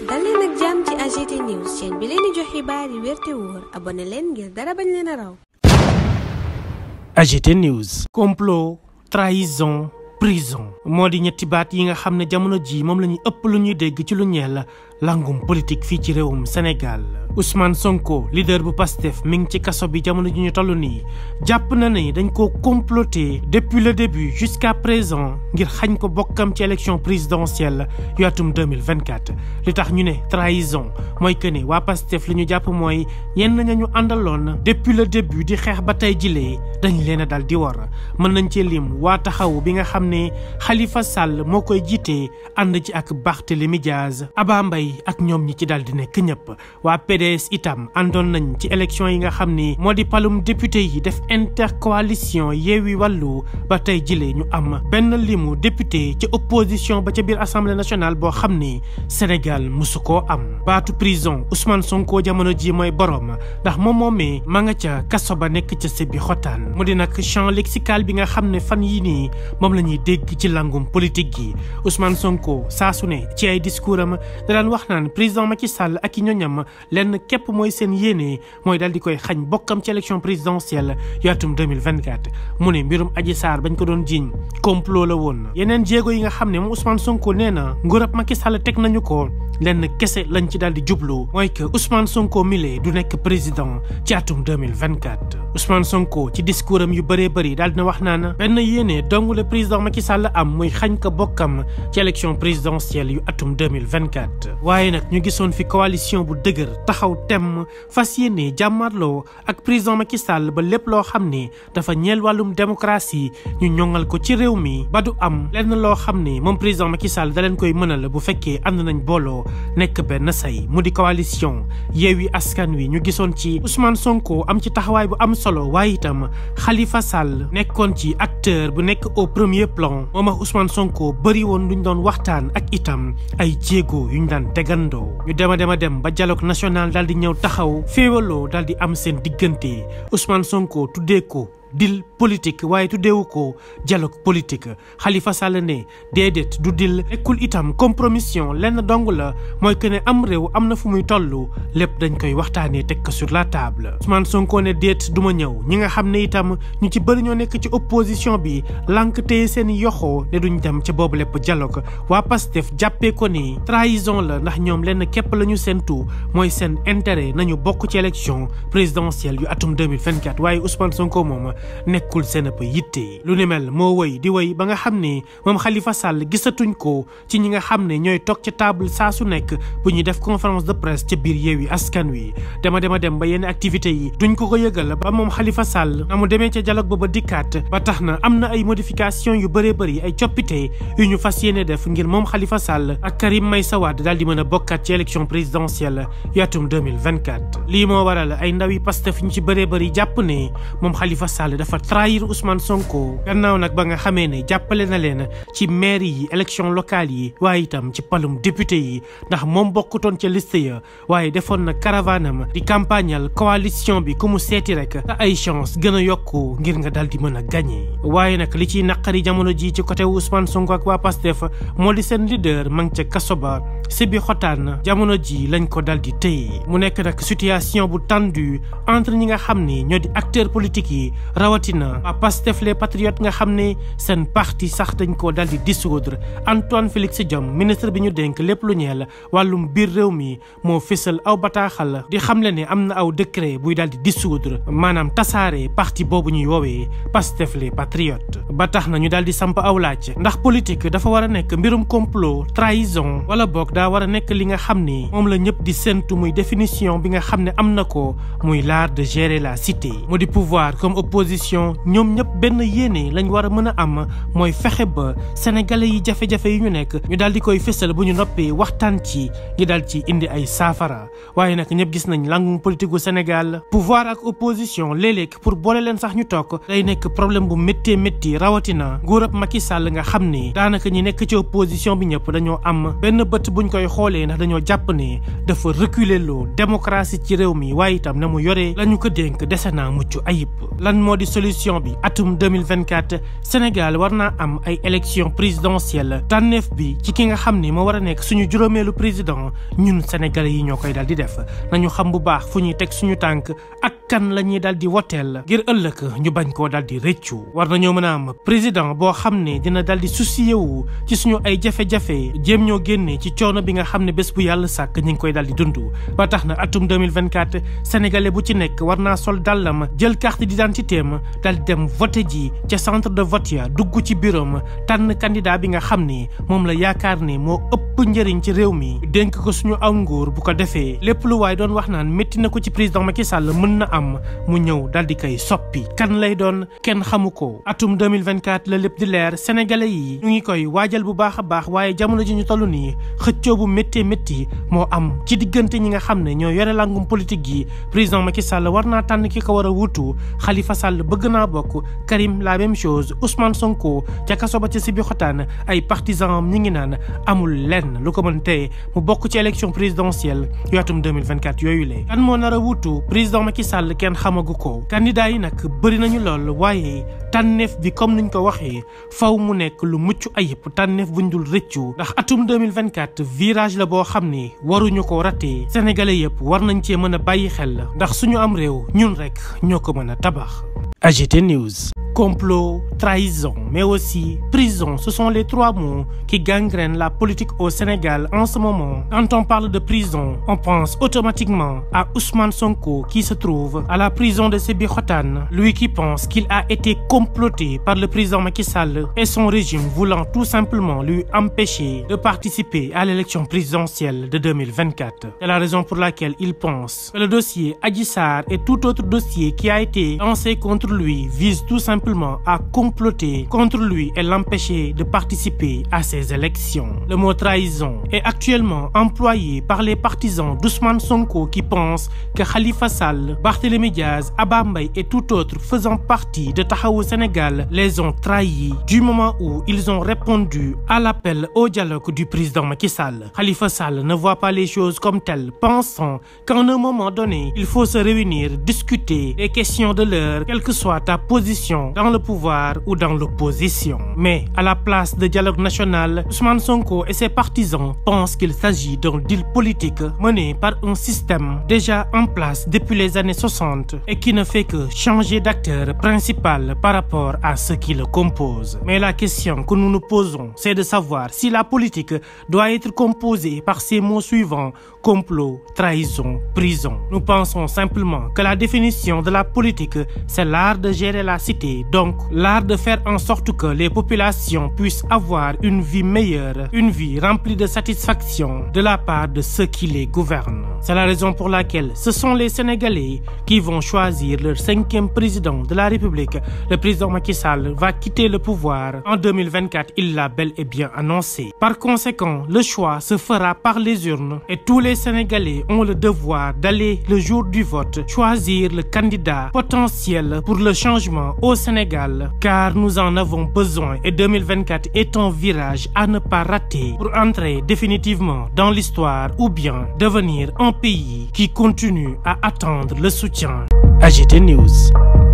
dal leen ak jàmm ci AGT News chaîne bi leen di jox xibaar yi wér te wóor abonné leen ngir dara bañ leen a raw. AGT News. complot, trahison, prison moo di ñetti baat yi nga xam ne jamono ji moom la ñuy ëpp lu ñuy dégg ci lu ñeel langum politique fii ci réewum Sénégal. Ousmane Sonko leader bu Pastef mi ngi ci kaso bi jamono ji ñu toll nii jàpp na ne dañ koo comploté depuis le début jusqu'à présent ngir xañ ko bokkam ci élection présidentielle yu atum 2024. li tax ñu ne trahison mooy que ne waa Pastef li ñu jàpp mooy ñenn ña ñu àndaloon depuis le début di xeex ba tey jilee dañ leen a dal di war mën nañ cee lim waa taxaw bi nga xam ne Khalifa Sall moo koy jiite ànd ci ak Barthélémy Diaz, Aba Mbaye ak ñoom ñi ci dal di nekk ñëpp. waa PDS itam àndoon nañ ci élection yi nga xam ni moo di palum député yi def intercoalition Yewwi Wallu ba tey jilee ñu am benn limu député ci opposition ba ca biir assemblée nationale boo xam ni Sénégal musu koo am. baatu prison Ousmane Sonko jamono ji mooy borom ndax moom moomee ma nga ca kaso ba nekk ca Sébi Xotaan mu di nag champ lexical bi nga xam ne fan yii nii moom la ñuy dégg ci langum politique gi. Ousmane Sonko saa su ne ci ay discours am da daan wax naan président Macky Sall ak i ñoñam lenn képp mooy seen yéene mooy dal di koy xañ bokkam ci élection présidentielle yu atum 2024. mu ne mbirum Adji Sarr bañ ko doon jiiñ complot la woon. yeneen jéego yi nga xam ne moom Ousmane Sonko nee na nguurab Macky Sall teg nañu ko lenn kese lañ ci daal di jublu mooy que Ousmane Sonko mile du nekk président ci atum 2024. Ousmane Sonko ci discours am yu bëree bëri daal dina wax naan benn yéene dong le président Macky Sall am muy xañ ko bokkam ci élection présidentielle yu atum 2024. waaye nag ñu gisoon fi coalition bu dëgër taxaw temm fas yéene jàmmarloo ak président Macky Sall ba lépp loo xam ne dafa ñeel wàllum démocratie ñu ñoŋal ko ci réew mi ba du am lenn loo xam ne moom président Macky Sall da leen koy mënal bu fekkee ànd nañ booloo nekk benn say mu di coalition Yewwi Askan Wi. ñu gisoon ci Ousmane Sonko am ci taxawaay bu am solo waaye itam Khalifa Sall nekkoon ci acteur bu nekk au premier plan moom ak Ousmane Sonko bëri woon luñ doon waxtaan ak itam ay jéego yuñ daan tegandoo. ñu dem ba dialogue national daal di ñëw taxaw féewaloo daal di am seen diggante Ousmane Sonko tuddee ko dil politique waaye tuddeewu ko dialogue politique. Khalifa Sall ne déedéet du dil nekkul itam compromission lenn dong la mooy que ne am réew am na fu muy toll lépp dañ koy waxtaanee teg ko sur la table. Ousmane Sonko ne déet du ma ñëw ñi nga xam ne itam ñu ci bëri ñoo nekk ci opposition bi lànk téye seen yoxoo ne duñ dem ca boobu lépp dialogue. waa Pastef jàppee ko ni trahison la ndax ñoom lenn képp la ñu séntu mooy seen intérêt nañu bokk ci élection présidentielle yu atum 2024 waaye Ousmane Sonko moom nekkul seen ëpp yitte. lu ni mel moo wëy di wëy ba nga xam ne moom Khalifa Sall gisatuñ ko ci ñi nga xam ne ñooy toog ca table saa su nekk bu ñuy def conférence de presse ca biir Yewwi Askan Wi. dem ba yenn activités yi duñ ko yëgal ba moom Khalifa Sall na mu demee ca dialogue ba dikkaat ba tax na am na ay modification yu bëree bëri ay coppite yu ñu fas yéene def ngir moom Khalifa Sall ak Karim Meïssa Wade daal di mën a bokkaat ci élection présidentielle yu atum 2024. lii moo waral ay ndawi Pastef ñu ci bëree bëri jàpp ne moom Khalifa Sall dafa trahir Ousmane Sonko gannaaw nag ba nga xamee ne jàppale na leen ci maire yi élection locale yi waaye itam ci palum député yi ndax moom bokkutoon ca liste ya waaye defoon na caravanam di campagnal coalition bi ku mu seeti rek te ay chance gën a yokku ngir nga dal di mën a gagné. waaye nag li ciy naqari jamono ji ci côté Ousmane Sonko ak waa Pastef moo di seen leader ma ngi ca kaso ba Sébi Xotaan jamono ji lañ ko dal di téye mu nekk nag situation bu tendue entre ñi nga xam ni ñoo di acteurs politiques yi rawatina waa Pastef les patriotes nga xam ne seen parti sax dañ koo dal di dissoudre. Antoine Félix Diome ministre bi ñu dénk lépp lu ñeel wàllum biir réew mi moo fésal aw bataaxal di xamle ne am na aw décret buy dal di dissoudre maanaam tasaare parti boobu ñuy woowee Pastef les patriotes. ba tax na ñu dal di samp aw laaj ndax politique dafa war a nekk mbirum complot trahison wala boog daa war a nekk li nga xam ne moom la ñëpp di séntu muy définition bi nga xam ne am na ko muy l'art de gérer la cité mu di pouvoir comme opposition ñoom ñëpp benn yéene lañ war a mën a am mooy fexe ba sénégalais yi jafe-jafe yi ñu nekk ñu daal di koy fësal bu ñu noppee waxtaan ci ñu daal ci indi ay saafara. waaye nag ñëpp gis nañ langum politique gu Sénégal pouvoir ak opposition léeg-léeg pour boole leen sax ñu toog day nekk problème bu métti rawatina nguurab Macky Sall nga xam ne daanaka ñi nekk ci opposition bi ñëpp dañoo am benn bët buñ koy xoolee ndax dañoo jàpp ne dafa reculer loo démocratie ci réew mi waaye itam na mu yoree la ñu ko dénk dese naa mucc ayib. lan moo moo di solution bi atum 2024 Sénégal war naa am ay élection présidentielle tànneef bi ci ki nga xam ni moo war a nekk suñu juróomeelu président ñun sénégalais yi ñoo koy dal di def nañu xam bu baax fu ñuy teg suñu tànk ak kan la ñuy dal di woteel ngir ëllëg ñu bañ koo dal di rëccu war nañoo mën a am président boo xam ne dina dal di soucié wu ci suñu ay jafe-jafe jéem ñoo génne ci coono bi nga xam ne bés bu yàlla sàkk ñu ngi koy dal di dund ba tax na atum 2024 sénégalais bu ci nekk war naa sol dàllam jël carte d'identité am dal dem voté ji ca centre de vote ya dugg ci bureau am tànn candidat bi nga xam ne moom la yaakaar ne moo ëpp njëriñ ci réew mi dénk ko suñu aw nguur bu ko defee lépp lu waay doon wax naan métti na ko ci président Macky Sall mën na am mu ñëw dal di koy soppi kan lay doon kenn xamu ko atum 2024 la lépp di leer sénégalais yi ñu ngi koy waajal bu baax a baax waaye jamono ji ñu toll nii xëccoo bu métti moo am ci diggante ñi nga xam ne ñoo yore langum politique gi président Macky Sall war naa tànn ki ko war a wutu Khalifa Sall bëgg naa bokk Karim la même chose Ousmane Sonko ca kaso ba ca Sébikotane ay partisans am ñi ngi naan amul lenn lu ko mën teye mu bokk ci élection présidentielle yu atum 2024 yooyu le kan moo nar a wutu président Macky Sall kenn xamagu ko candidat yi nag bëri nañu lool waaye tànneef bi comme niñ ko waxee faw mu nekk lu mucc ayib tànneef buñ dul rëccu ndax atum 2024 virage la boo xam ne waruñu ko raté sénégalais yëpp war nañ cee mën a bàyyi xel ndax suñu am réew ñun rek ñoo ko mën a tabax. AGT News. Complot, trahison, mais aussi prison, ce sont les trois mots qui gangrènent la politique au Sénégal en ce moment. Quand on parle de prison, on pense automatiquement à Ousmane Sonko qui se trouve à la prison de Sébikotane, lui qui pense qu'il a été comploté par le président Macky Sall et son régime voulant tout simplement lui empêcher de participer à l'élection présidentielle de 2024. C'est la raison pour laquelle il pense que le dossier Adji Sarr et tout autre dossier qui a été lancé contre lui vise tout simplement à comploter contre lui et l'empêcher de participer à ces élections. Le mot trahison est actuellement employé par les partisans d'Ousmane Sonko qui pensent que Khalifa Sall, Barthélémy Diaz, Abba Mbaye et tout autre faisant partie de Taxawu Sénégal les ont trahis du moment où ils ont répondu à l'appel au dialogue du président Macky Sall. Khalifa Sall ne voit pas les choses comme telles, pensant qu'à un moment donné, il faut se réunir, discuter des questions de l'heure, quelle que soit ta position dans le pouvoir ou dans l'opposition. Mais à la place de dialogue national, Ousmane Sonko et ses partisans pensent qu'il s'agit d'un deal politique mené par un système déjà en place depuis les années 60 et qui ne fait que changer d'acteur principal par rapport à ceux qui le composent. Mais la question que nous nous posons, c'est de savoir si la politique doit être composée par ces mots suivants: complot, trahison, prison. Nous pensons simplement que la définition de la politique, c'est l'art de gérer la cité, donc l'art de faire en sorte que les populations puissent avoir une vie meilleure, une vie remplie de satisfaction de la part de ceux qui les gouvernent. C'est la raison pour laquelle ce sont les Sénégalais qui vont choisir leur 5e président de la République. Le président Macky Sall va quitter le pouvoir en 2024, il l'a bel et bien annoncé. Par conséquent, le choix se fera par les urnes et tous les Sénégalais ont le devoir d'aller le jour du vote choisir le candidat potentiel pour le changement au Sénégal, car nous en avons besoin et 2024 est un virage à ne pas rater pour entrer définitivement dans l'histoire ou bien devenir un pays qui continue à attendre le soutien. AGT News.